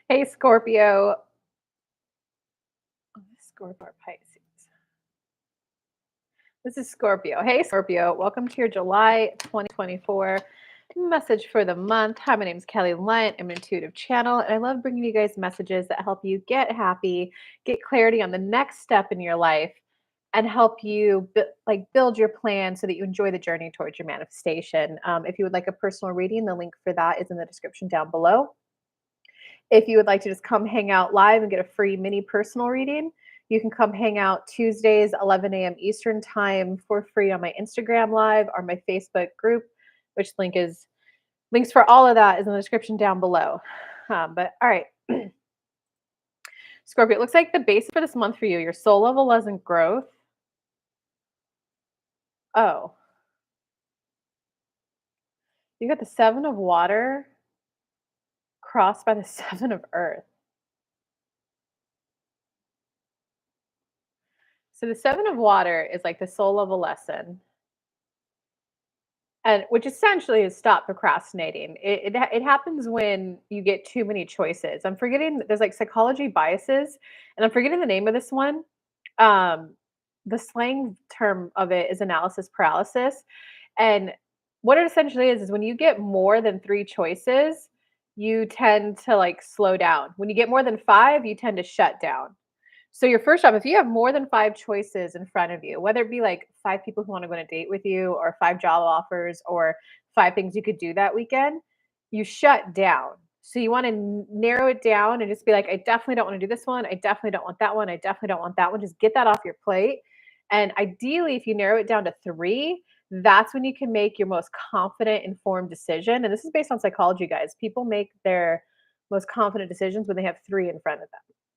Hey, Scorpio. Oh, Scorpio or Pisces. This is Scorpio. Hey, Scorpio. Welcome to your July 2024 message for the month. Hi, my name is Kelly Lunt. I'm an intuitive channel, and I love bringing you guys messages that help you get happy, get clarity on the next step in your life, and help you build your plan so that you enjoy the journey towards your manifestation. If you would like a personal reading, the link for that is in the description down below. If you would like to just come hang out live and get a free mini personal reading, you can come hang out Tuesdays, 11 a.m. Eastern time for free on my Instagram live or my Facebook group, which links for all of that is in the description down below. But all right, Scorpio, it looks like the base for this month for you, your soul level is in growth. Oh, you got the seven of water crossed by the seven of earth. So the seven of water is like the soul level lesson. And which essentially is stop procrastinating. It happens when you get too many choices. I'm forgetting there's like psychology biases, and I'm forgetting the name of this one. Um, the slang term of it is analysis paralysis. And what it essentially is when you get more than 3 choices, you tend to like slow down. When you get more than 5, you tend to shut down. So your first job, if you have more than 5 choices in front of you, whether it be like 5 people who wanna go on a date with you or 5 job offers or 5 things you could do that weekend, you shut down. So you wanna narrow it down and just be like, "I definitely don't wanna do this one. I definitely don't want that one. I definitely don't want that one." Just get that off your plate. And ideally, if you narrow it down to 3, that's when you can make your most confident, informed decision. And this is based on psychology, guys. People make their most confident decisions when they have 3 in front of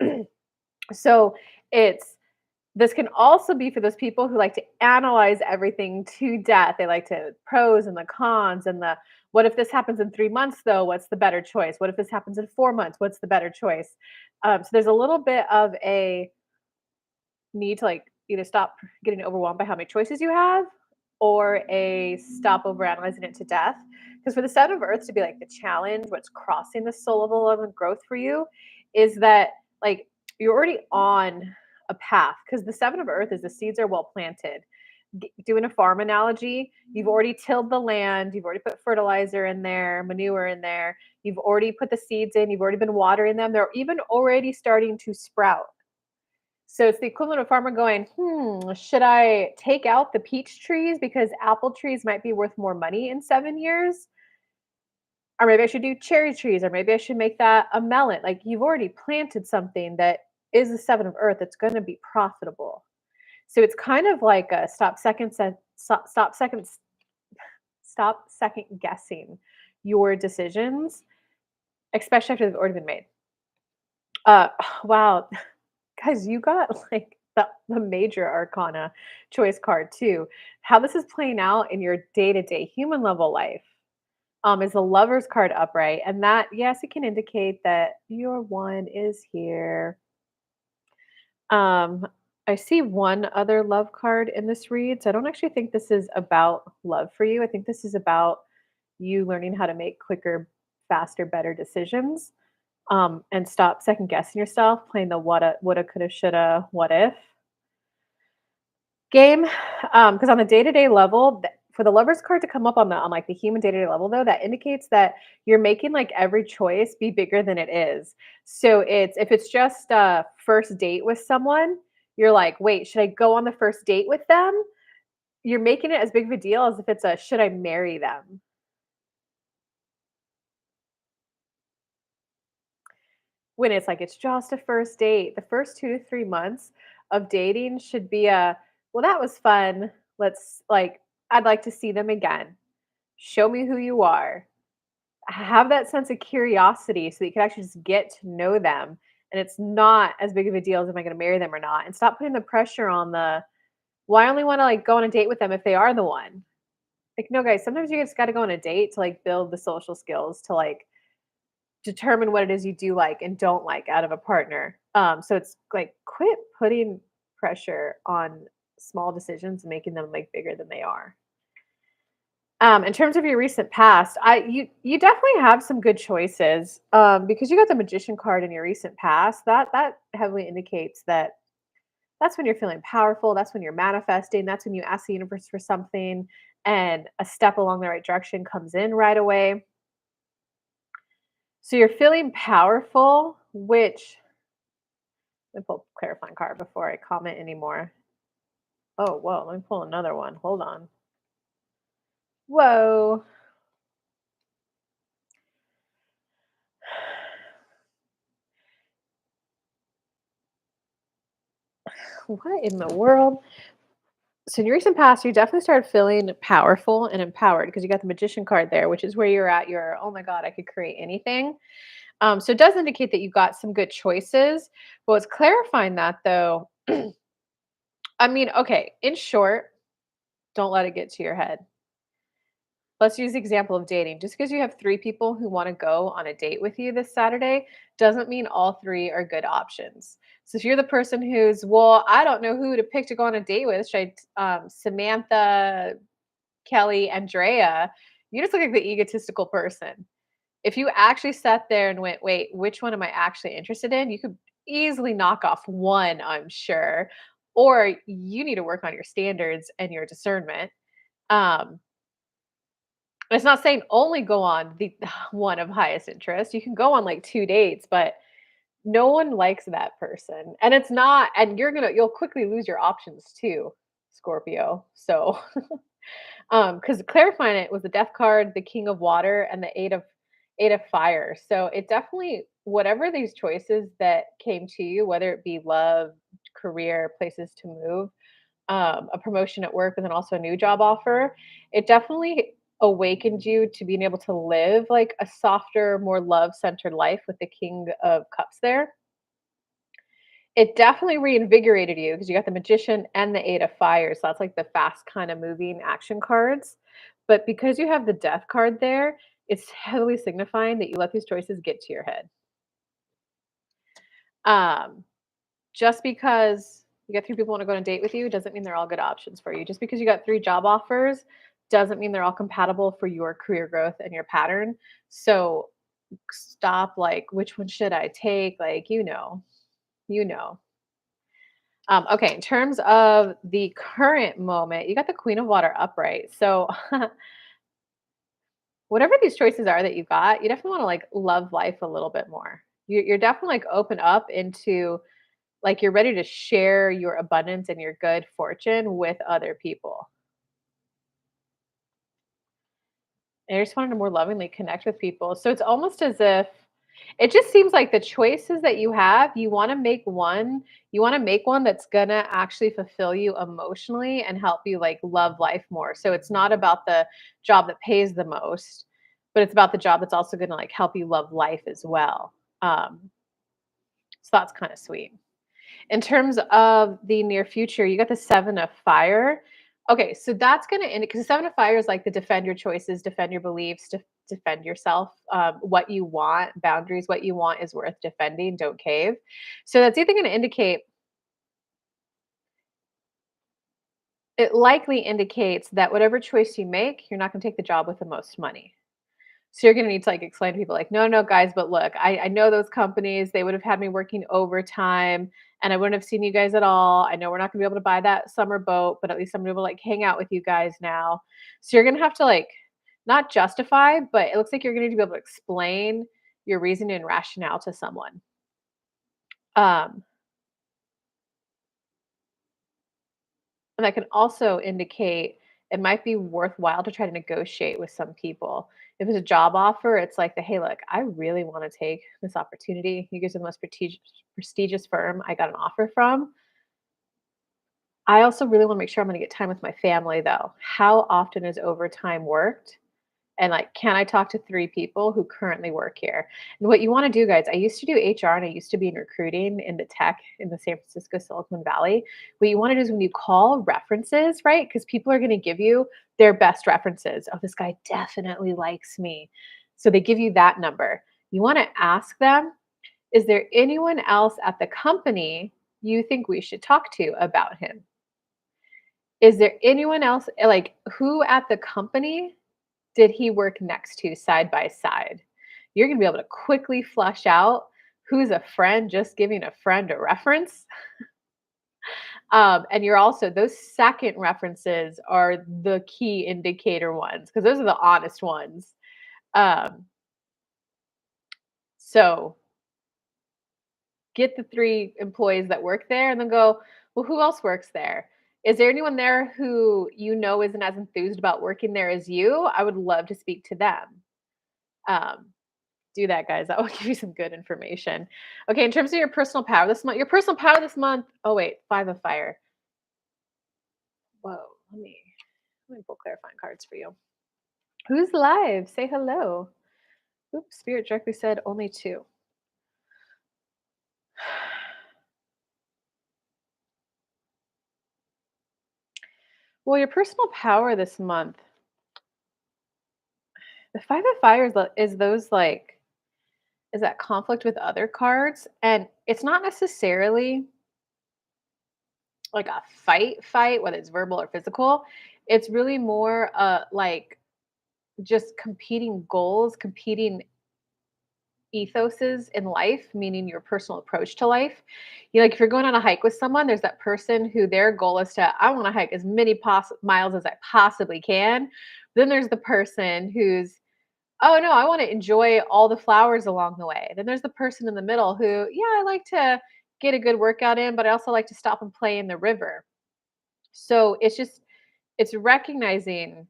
them. So it's this can also be for those people who like to analyze everything to death. They like to pros and the cons and the what if this happens in 3 months though? What's the better choice? What if this happens in 4 months? What's the better choice? So there's a little bit of a need to like either stop getting overwhelmed by how many choices you have or a stop overanalyzing it to death. Because for the seven of earth to be like the challenge, what's crossing the soul level of growth for you is that like you're already on a path because the seven of earth is the seeds are well planted. Doing a farm analogy, you've already tilled the land, you've already put fertilizer in there, manure in there, you've already put the seeds in, you've already been watering them, they're even already starting to sprout. So it's the equivalent of a farmer going, should I take out the peach trees because apple trees might be worth more money in 7 years? Or maybe I should do cherry trees, or maybe I should make that a melon. Like you've already planted something that is the seven of earth that's going to be profitable. So it's kind of like a stop second guessing your decisions, especially after they've already been made. Uh, wow, guys, you got like the major arcana choice card too. How this is playing out in your day-to-day human level life is the lover's card upright. And that, yes, it can indicate that your one is here. Um, I see one other love card in this read. So I don't actually think this is about love for you. I think this is about you learning how to make quicker, faster, better decisions and stop second guessing yourself, playing the woulda, coulda, shoulda, what if game. Because on the day to day level, for the lovers card to come up on like the human day to day level, though, that indicates that you're making like every choice be bigger than it is. So it's if it's just a first date with someone, you're like, wait, should I go on the first date with them? You're making it as big of a deal as if it's a should I marry them? When it's like it's just a first date, the first 2 to 3 months of dating should be a well, that was fun. Let's like, I'd like to see them again. Show me who you are. Have that sense of curiosity so that you can actually just get to know them. And it's not as big of a deal as am I going to marry them or not. And stop putting the pressure on the, well, I only want to like go on a date with them if they are the one. Like, no, guys, sometimes you just got to go on a date to like build the social skills to like determine what it is you do like and don't like out of a partner. So it's like quit putting pressure on small decisions and making them like bigger than they are. In terms of your recent past, you definitely have some good choices, because you got the Magician card in your recent past. That heavily indicates that that's when you're feeling powerful. That's when you're manifesting. That's when you ask the universe for something, and a step along the right direction comes in right away. So you're feeling powerful, which let me pull a clarifying card before I comment anymore. Oh, whoa, let me pull another one. Hold on. Whoa. What in the world? So in your recent past, you definitely started feeling powerful and empowered because you got the magician card there, which is where you're at your, oh my God, I could create anything. So it does indicate that you got some good choices. But what's clarifying that though, I mean, okay, in short, don't let it get to your head. Let's use the example of dating. Just because you have three people who want to go on a date with you this Saturday doesn't mean all three are good options. So if you're the person who's, well, I don't know who to pick to go on a date with, should I Samantha, Kelly, Andrea, you just look like the egotistical person. If you actually sat there and went, wait, which one am I actually interested in? You could easily knock off one, I'm sure. Or you need to work on your standards and your discernment. Um, it's not saying only go on the one of highest interest. You can go on like 2 dates, but no one likes that person. And it's not, and you'll quickly lose your options too, Scorpio. So because clarifying it was the death card, the king of water, and the eight of fire. So it definitely, whatever these choices that came to you, whether it be love, career, places to move, a promotion at work, and then also a new job offer, it definitely awakened you to being able to live like a softer, more love-centered life with the king of cups there. It definitely reinvigorated you because you got the Magician and the Eight of Fire, so that's like the fast kinda moving action cards, but because you have the Death card there, it's heavily signifying that you let these choices get to your head. Um, just because you got 3 people wanna go on a date with you doesn't mean they're all good options for you. Just because you got 3 job offers doesn't mean they're all compatible for your career growth and your pattern, so stop, like, "Which one should I take?" Like, you know. Okay, in terms of the current moment, you got the Queen of Water upright. So, whatever these choices are that you got, you definitely want to like love life a little bit more. You're definitely like open up into like you're ready to share your abundance and your good fortune with other people. And you just wanted to more lovingly connect with people. So it's almost as if it just seems like the choices that you have, you want to make one that's going to actually fulfill you emotionally and help you like love life more. So it's not about the job that pays the most, but it's about the job that's also going to like help you love life as well. Um, so that's kind of sweet. In terms of the near future, you got the 7 of fire. Okay, so that's gonna end because the 7 of fire is like the defend your choices, defend your beliefs, defend yourself, what you want, boundaries, what you want is worth defending, don't cave. So that's either gonna indicate it likely indicates that whatever choice you make, you're not gonna take the job with the most money. So you're gonna need to like explain to people like, no, no, guys, but look, I know those companies, they would have had me working overtime and I wouldn't have seen you guys at all. I know we're not gonna be able to buy that summer boat, but at least I'm gonna be able to like hang out with you guys now. So you're gonna have to like not justify, but it looks like you're gonna need to be able to explain your reasoning and rationale to someone. Um, And that can also indicate it might be worthwhile to try to negotiate with some people. If it's a job offer, it's like the, "Hey, look, I really wanna take this opportunity. You guys are the most prestigious firm I got an offer from. I also really wanna make sure I'm gonna get time with my family, though. How often is overtime worked? And, like, can I talk to 3 people who currently work here?" And what you wanna do, guys, I used to do HR and I used to be in recruiting in the tech in the San Francisco Silicon Valley. What you wanna do is when you call references, right? Because people are gonna give you their best references. "Oh, this guy definitely likes me." So they give you that number. You wanna ask them, "Is there anyone else at the company you think we should talk to about him? Is there anyone else like, who at the company did he work next to side by side? You're gonna be able to quickly flush out who's a friend just giving a friend a reference. And you're also those second references are the key indicator ones because those are the honest ones. Um, so get the 3 employees that work there and then go, "Well, who else works there? Is there anyone there who you know isn't as enthused about working there as you? I would love to speak to them." Um, do that, guys. That will give you some good information. Okay, in terms of your personal power this month, your personal power this month. Oh wait, 5 of fire. Whoa, let me pull clarifying cards for you. Who's live? Say hello. Oops, Spirit directly said only 2. Well, your personal power this month, the 5 of fire is those like is that conflict with other cards, and it's not necessarily like a fight, whether it's verbal or physical. It's really more like just competing goals, competing ethoses in life, meaning your personal approach to life. You like if you're going on a hike with someone, there's that person who their goal is to I want to hike as many miles as I possibly can. Then there's the person who's oh no, I want to enjoy all the flowers along the way. Then there's the person in the middle who, yeah, I like to get a good workout in, but I also like to stop and play in the river. So it's recognizing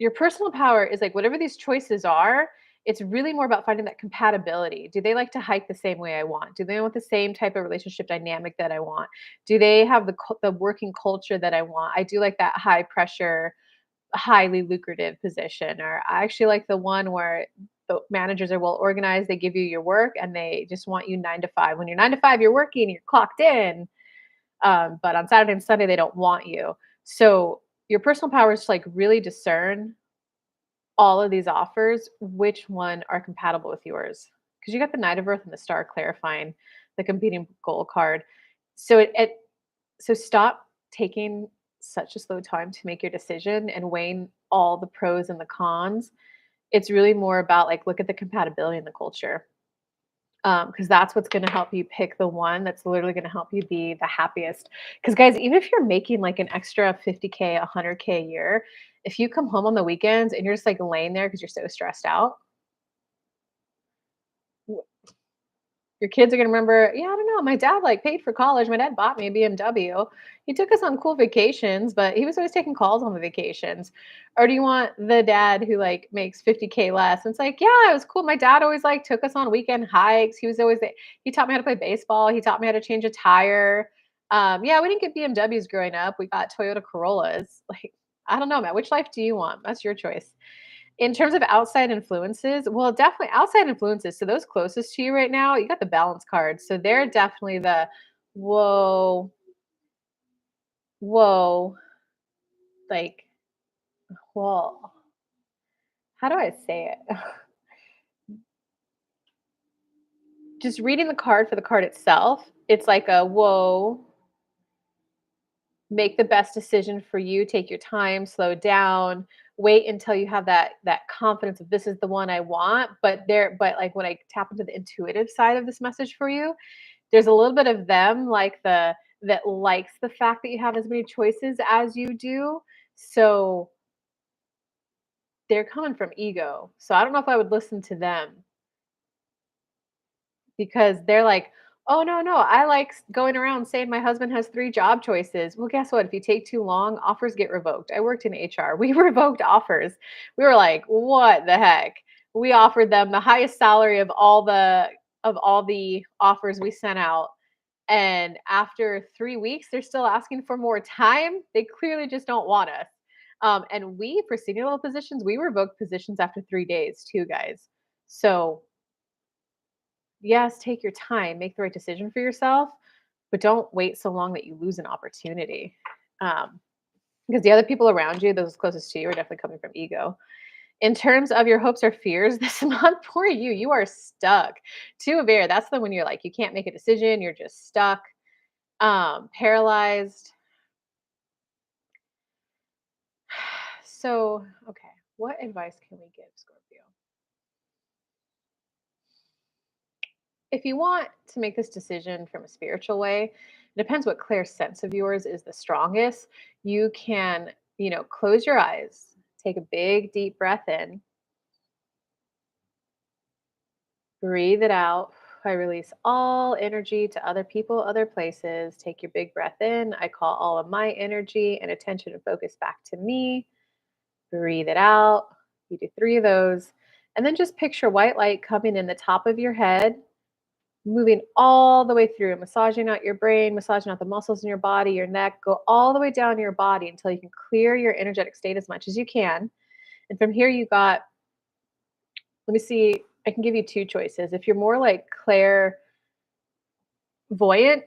your personal power is like whatever these choices are, it's really more about finding that compatibility. Do they like to hike the same way I want? Do they want the same type of relationship dynamic that I want? Do they have the working culture that I want? I do like that high pressure, highly lucrative position, or I actually like the one where the managers are well organized. They give you your work and they just want you 9 to 5. When you're 9 to 5, you're working, you're clocked in. But on Saturday and Sunday, they don't want you. So your personal power is to like really discern all of these offers, which one are compatible with yours? Because you got the Knight of Earth and the Star clarifying the competing goal card. So so stop taking such a slow time to make your decision and weighing all the pros and the cons. It's really more about like look at the compatibility in the culture. Because that's what's going to help you pick the one that's literally going to help you be the happiest. Because, guys, even if you're making like an extra 50K, 100K a year, if you come home on the weekends and you're just like laying there because you're so stressed out, your kids are gonna remember, "Yeah, I don't know, my dad, like, paid for college, my dad bought me a BMW. He took us on cool vacations, but he was always taking calls on the vacations." Or do you want the dad who, like, makes 50K less, and it's like, "Yeah, it was cool, my dad always, like, took us on weekend hikes, he was always he taught me how to play baseball, he taught me how to change a tire." Yeah, we didn't get BMWs growing up, we got Toyota Corollas. Like, I don't know, man, which life do you want? That's your choice. In terms of outside influences, well, definitely outside influences. So those closest to you right now, you got the balance card. So they're definitely the whoa, whoa, like, well, how do I say it? Just reading the card for the card itself, it's like a whoa, make the best decision for you, take your time, slow down, wait until you have that confidence of this is the one I want. But like when I tap into the intuitive side of this message for you, there's a little bit of them, like the that likes the fact that you have as many choices as you do. So they're coming from ego. So I don't know if I would listen to them because they're like, "Oh, no, no, I like going around saying my husband has 3 job choices." Well, guess what? If you take too long, offers get revoked. I worked in HR. We revoked offers. We were like, "What the heck?" We offered them the highest salary of all the offers we sent out. And after 3 weeks, they're still asking for more time. They clearly just don't want us. And we, for senior level positions, we revoked positions after 3 days too, guys. So yes, take your time, make the right decision for yourself, but don't wait so long that you lose an opportunity. Um, because the other people around you, those closest to you, are definitely coming from ego. In terms of your hopes or fears this month, poor you, you are stuck. Two of air, that's the when you're like, you can't make a decision, you're just stuck, paralyzed. So, okay, what advice can we give Scorpio? If you want to make this decision from a spiritual way, it depends what clear sense of yours is the strongest. You can, close your eyes, take a big deep breath in, breathe it out. I release all energy to other people, other places. Take your big breath in. I call all of my energy and attention and focus back to me. Breathe it out. You do 3 of those. And then just picture white light coming in the top of your head, moving all the way through, massaging out your brain, massaging out the muscles in your body, your neck, go all the way down your body until you can clear your energetic state as much as you can. And from here, you got, let me see, I can give you 2 choices. If you're more like clairvoyant,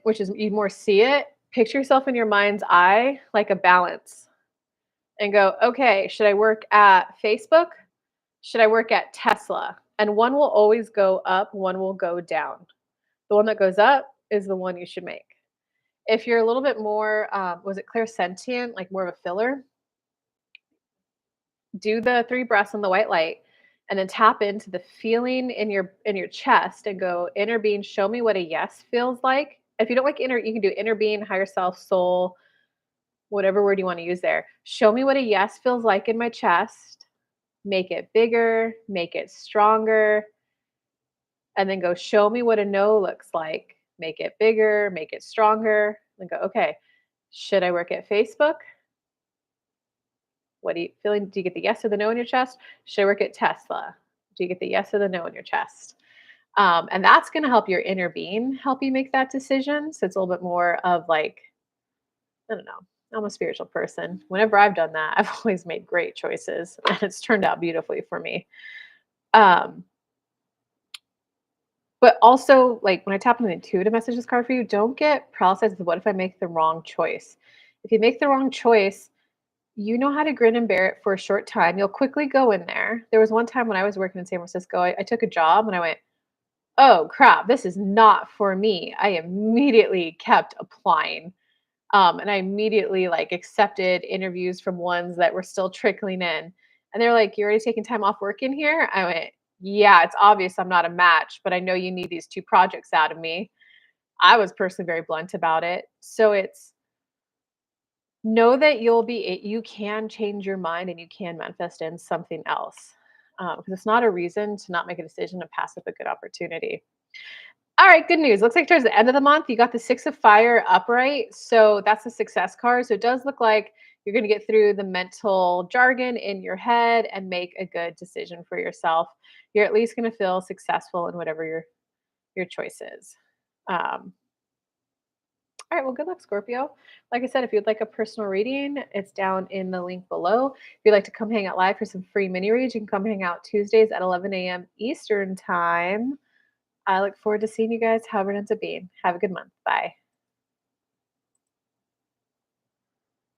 which is you more see it, picture yourself in your mind's eye like a balance and go, okay, should I work at Facebook? Should I work at Tesla? And one will always go up, one will go down. The one that goes up is the one you should make. If you're a little bit more, was it clairsentient, like more of a filler, do the 3 breaths on the white light and then tap into the feeling in your chest and go, inner being, show me what a yes feels like. If you don't like inner, you can do inner being, higher self, soul, whatever word you want to use there. Show me what a yes feels like in my chest. Make it bigger, make it stronger, and then go, show me what a no looks like. Make it bigger, make it stronger. Then go, okay, should I work at Facebook? What do you feeling? Do you get the yes or the no in your chest? Should I work at Tesla? Do you get the yes or the no in your chest? And that's going to help your inner being help you make that decision. So it's a little bit more of like, I don't know. I'm a spiritual person. Whenever I've done that, I've always made great choices and it's turned out beautifully for me. Um, but also, like when I tap on the intuitive messages card for you, don't get paralyzed with what if I make the wrong choice? If you make the wrong choice, you know how to grin and bear it for a short time. You'll quickly go in there. There was one time when I was working in San Francisco, I took a job and I went, oh crap, this is not for me. I immediately kept applying. And I immediately like accepted interviews from ones that were still trickling in. And they're like, you're already taking time off work in here? I went, yeah, it's obvious I'm not a match, but I know you need these 2 projects out of me. I was personally very blunt about it. So it's know that you can change your mind and you can manifest in something else. Because it's not a reason to not make a decision and pass up a good opportunity. All right, good news. Looks like towards the end of the month, you got the 6 of fire upright. So that's a success card. So it does look like you're going to get through the mental jargon in your head and make a good decision for yourself. You're at least going to feel successful in whatever your choice is. Um, all right, well, good luck, Scorpio. Like I said, if you'd like a personal reading, it's down in the link below. If you'd like to come hang out live for some free mini reads, you can come hang out Tuesdays at 11 a.m. Eastern Time. I look forward to seeing you guys, however it ends up being. Have a good month. Bye.